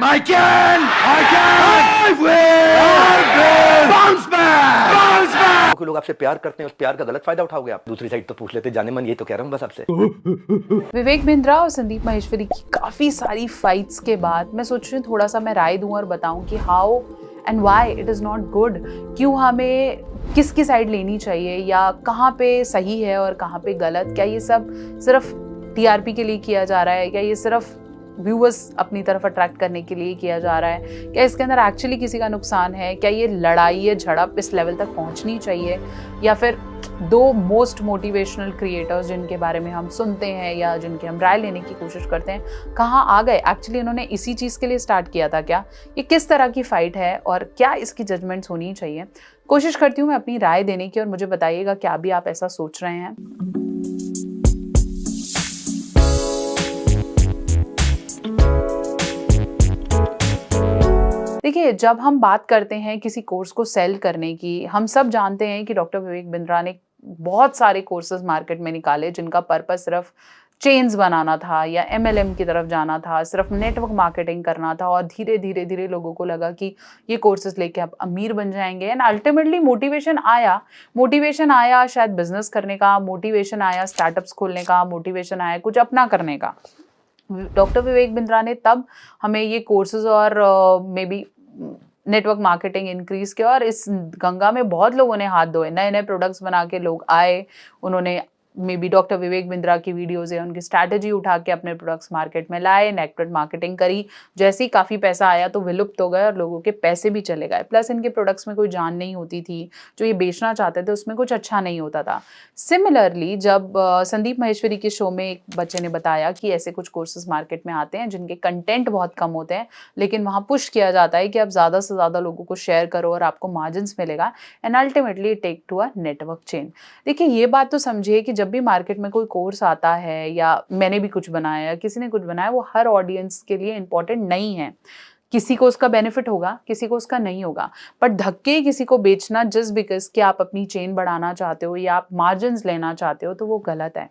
I can! I will! Bounce back! Bounce back! लोग आपसे प्यार करते हैं, उस प्यार का गलत फायदा उठाओगे आप। दूसरी साइड तो पूछ लेते, जाने मन, ये तो कह रहा हूँ बस आपसे। विवेक बिंद्रा और संदीप माहेश्वरी की काफी सारी फाइट्स के बाद मैं सोच रही हूँ थोड़ा सा मैं राय दूं और बताऊं कि how and why it is not good, क्यों हमें किसकी साइड लेनी चाहिए या कहाँ पे सही है और कहाँ पे गलत। क्या ये सब सिर्फ टीआरपी के लिए किया जा रहा है, क्या ये सिर्फ व्यूअर्स अपनी तरफ अट्रैक्ट करने के लिए किया जा रहा है, क्या इसके अंदर एक्चुअली किसी का नुकसान है, क्या ये लड़ाई या झड़प इस लेवल तक पहुंचनी चाहिए, या फिर दो मोस्ट मोटिवेशनल क्रिएटर्स जिनके बारे में हम सुनते हैं या जिनके हम राय लेने की कोशिश करते हैं कहाँ आ गए। एक्चुअली उन्होंने इसी चीज़ के लिए स्टार्ट किया था क्या, ये किस तरह की फाइट है और क्या इसकी जजमेंट्स होनी चाहिए। कोशिश करती हूँ मैं अपनी राय देने की और मुझे बताइएगा क्या भी आप ऐसा सोच रहे हैं। देखिए, जब हम बात करते हैं किसी कोर्स को सेल करने की, हम सब जानते हैं कि डॉक्टर विवेक बिंद्रा ने बहुत सारे कोर्सेज मार्केट में निकाले जिनका पर्पस सिर्फ चेन्स बनाना था या एमएलएम की तरफ जाना था, सिर्फ नेटवर्क मार्केटिंग करना था और धीरे धीरे धीरे लोगों को लगा कि ये कोर्सेज लेके आप अमीर बन जाएंगे। एंड अल्टीमेटली मोटिवेशन आया शायद बिजनेस करने का, मोटिवेशन आया स्टार्टअप्स खोलने का, मोटिवेशन आया कुछ अपना करने का। डॉक्टर विवेक बिंद्रा ने तब हमें ये कोर्सेज और may be network marketing increase किया और इस गंगा में बहुत लोगों ने हाथ धोए, नए नए प्रोडक्ट्स बना के लोग आए, उन्होंने may be doctor Vivek Bindra की वीडियोज़ या उनकी स्ट्रैटेजी उठा के अपने प्रोडक्ट्स मार्केट में लाए, नेटवर्क मार्केटिंग करी, जैसे ही काफ़ी पैसा आया तो विलुप्त हो गए और लोगों के पैसे भी चले गए। प्लस इनके प्रोडक्ट्स में कोई जान नहीं होती थी, जो ये बेचना चाहते थे उसमें कुछ अच्छा नहीं होता था। सिमिलरली जब संदीप माहेश्वरी के शो में एक बच्चे ने बताया कि ऐसे कुछ कोर्सेज मार्केट में आते हैं जिनके कंटेंट बहुत कम होते हैं लेकिन वहाँ पुश किया जाता है कि आप ज़्यादा से ज़्यादा लोगों को शेयर करो और आपको मार्जिन्स मिलेगा and ultimately take to a network chain. देखिए, ये बात तो समझिए कि जब भी मार्केट में कोई कोर्स आता है या मैंने भी कुछ बनाया या किसी ने कुछ बनाया, वो हर ऑडियंस के लिए इंपॉर्टेंट नहीं है। किसी को उसका बेनिफिट होगा, किसी को उसका नहीं होगा, पर धक्के किसी को बेचना जस्ट बिकॉज कि आप अपनी चेन बढ़ाना चाहते हो या आप मार्जिन्स लेना चाहते हो तो वो गलत है।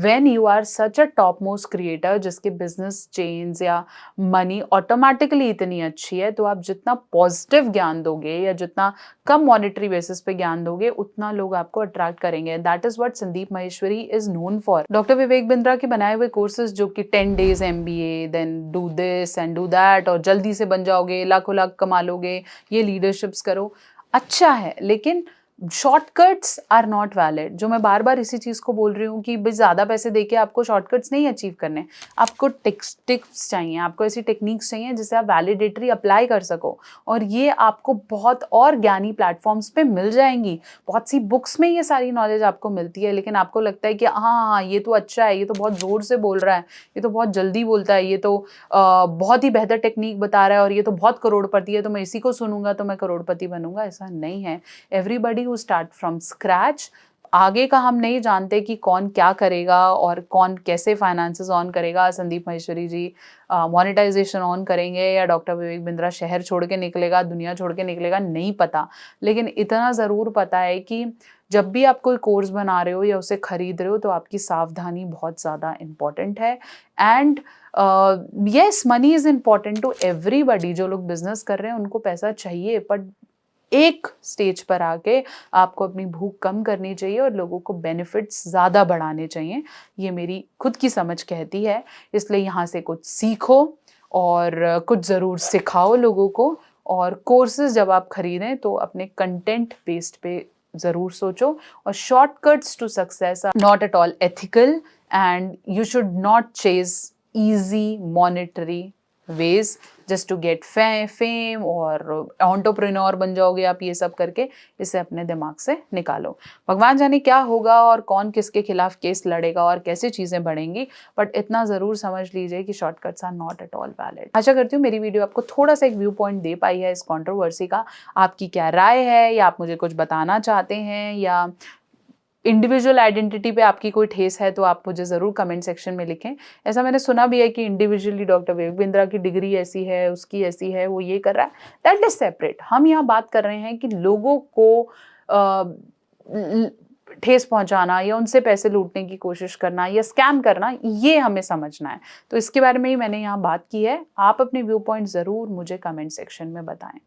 When you are such a top most creator जिसके बिजनेस चेन्स या मनी ऑटोमेटिकली इतनी अच्छी है, तो आप जितना पॉजिटिव ज्ञान दोगे या जितना कम मॉनेटरी बेसिस पे ज्ञान दोगे उतना लोग आपको अट्रैक्ट करेंगे। That is what Sandeep Maheshwari is known for. Doctor Vivek Bindra के बनाए हुए कोर्सेज जो कि 10 days MBA, then do this and do that और जल्दी से बन जाओगे, लाखों लाख कमा लोगे, ये लीडरशिप्स करो, अच्छा है, लेकिन शॉर्टकट्स आर नॉट वैलिड। जो मैं बार बार इसी चीज़ को बोल रही हूँ कि भाई ज़्यादा पैसे देके आपको शॉर्टकट्स नहीं अचीव करने, आपको टिप्स चाहिए, आपको ऐसी टेक्निक्स चाहिए जिससे आप वैलिडेटरी अप्लाई कर सको और ये आपको बहुत और ज्ञानी प्लेटफॉर्म्स पे मिल जाएंगी। बहुत सी बुक्स में ये सारी नॉलेज आपको मिलती है लेकिन आपको लगता है कि हाँ ये तो अच्छा है, ये तो बहुत ज़ोर से बोल रहा है, ये तो बहुत जल्दी बोलता है, ये तो बहुत ही बेहतर टेक्निक बता रहा है और ये तो बहुत करोड़पति है तो मैं इसी को सुनूंगा तो मैं करोड़पति बनूंगा। ऐसा नहीं है। Everybody start from scratch. आगे का हम नहीं जानते कि कौन क्या करेगा और कौन कैसे फाइनेंसेस ऑन करेगा। संदीप माहेश्वरी जी मोनेटाइजेशन ऑन करेंगे या डॉक्टर विवेक बिंद्रा शहर छोड़ के निकलेगा, दुनिया छोड़ के निकलेगा, नहीं पता। लेकिन इतना ज़रूर पता है कि जब भी आप कोई कोर्स बना रहे हो या उसे खरीद रहे हो तो आपकी सावधानी बहुत ज़्यादा इम्पॉर्टेंट है। And yes, money is important to everybody. जो लोग बिजनेस कर रहे हैं उनको पैसा चाहिए, बट एक स्टेज पर आके आपको अपनी भूख कम करनी चाहिए और लोगों को बेनिफिट्स ज़्यादा बढ़ाने चाहिए। ये मेरी खुद की समझ कहती है। इसलिए यहाँ से कुछ सीखो और कुछ ज़रूर सिखाओ लोगों को। और कोर्सेज जब आप खरीदें तो अपने कंटेंट बेस्ड पे ज़रूर सोचो। और shortcuts to success are not at all ethical and you should not chase easy monetary ways just to get fame और एंटरप्रेन्योर बन जाओगे आप ये सब करके। इसे अपने दिमाग से निकालो। भगवान जाने क्या होगा और कौन किसके खिलाफ केस लड़ेगा और कैसे चीज़ें बढ़ेंगी, बट इतना ज़रूर समझ लीजिए कि shortcuts are not at all valid. आशा करती हूँ मेरी वीडियो आपको थोड़ा सा एक व्यू पॉइंट दे पाई है इस कंट्रोवर्सी का। आपकी क्या राय है या आप मुझे कुछ बताना चाहते हैं या इंडिविजुअल आइडेंटिटी पे आपकी कोई ठेस है तो आप मुझे ज़रूर कमेंट सेक्शन में लिखें। ऐसा मैंने सुना भी है कि इंडिविजुअली डॉक्टर विवेक बिंद्रा की डिग्री ऐसी है, उसकी ऐसी है, वो ये कर रहा है, दैट इज सेपरेट। हम यहाँ बात कर रहे हैं कि लोगों को ठेस पहुंचाना या उनसे पैसे लूटने की कोशिश करना या स्कैम करना, ये हमें समझना है। तो इसके बारे में ही मैंने यहाँ बात की है। आप अपने व्यू पॉइंट ज़रूर मुझे कमेंट सेक्शन में बताएं।